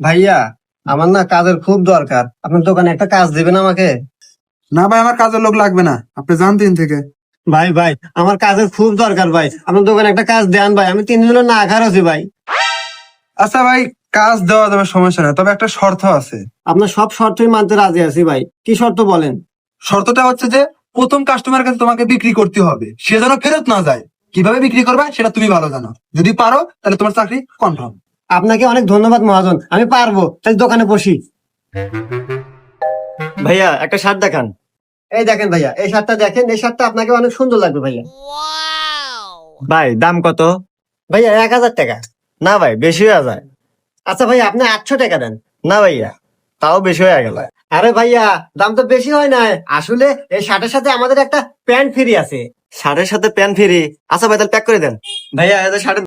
ভাইয়া, আমার না কাজের খুব দরকার, আপনার দোকানে একটা কাজ দিবেন আমাকে? না ভাই, আমার কাজের লোক লাগবে না, আপনি যান 3 থেকে। ভাই ভাই, আমার কাজের খুব দরকার ভাই, আপনার দোকানে একটা কাজ দেন ভাই, আমি 3 দিন হলো না খার আছি ভাই। আচ্ছা ভাই, কাজ দেওয়া যাবে, সমস্যা না, তবে একটা শর্ত আছে। আপনার সব শর্তই মানতে রাজি আছি ভাই, কি শর্ত বলেন? শর্তটা হচ্ছে যে প্রথম কাস্টমার কাছে তোমাকে বিক্রি করতে হবে, সে যেন ফেরত না যায়। কিভাবে বিক্রি করবে সেটা তুমি ভালো জানো, যদি পারো তাহলে তোমার চাকরি কনফার্ম। আপনাকে অনেক ধন্যবাদ মহাজন, আমি পারবো, তাই দোকানে বসি। ভাইয়া একটা শার্ট দেখান। এই দেখেন ভাইয়া, এই শার্টটা দেখেন, এই শার্টটা আপনাকে অনেক সুন্দর লাগবে ভাইয়া। ভাই দাম কত? ভাইয়া 1000 টাকা। না ভাই, বেশি হয়ে যায়। আচ্ছা ভাইয়া, আপনি 800 টাকা দেন। না ভাইয়া, তাও বেশি হয়ে গেল। আরে ভাইয়া, দাম তো বেশি হয় না, আসলে এই শার্টের সাথে আমাদের একটা প্যান্ট ফ্রি আছে। শার্টের সাথে প্যান্ট ফ্রি? আচ্ছা ভাই, তাহলে প্যাক করে দেন। ভাইয়া, এই শার্টের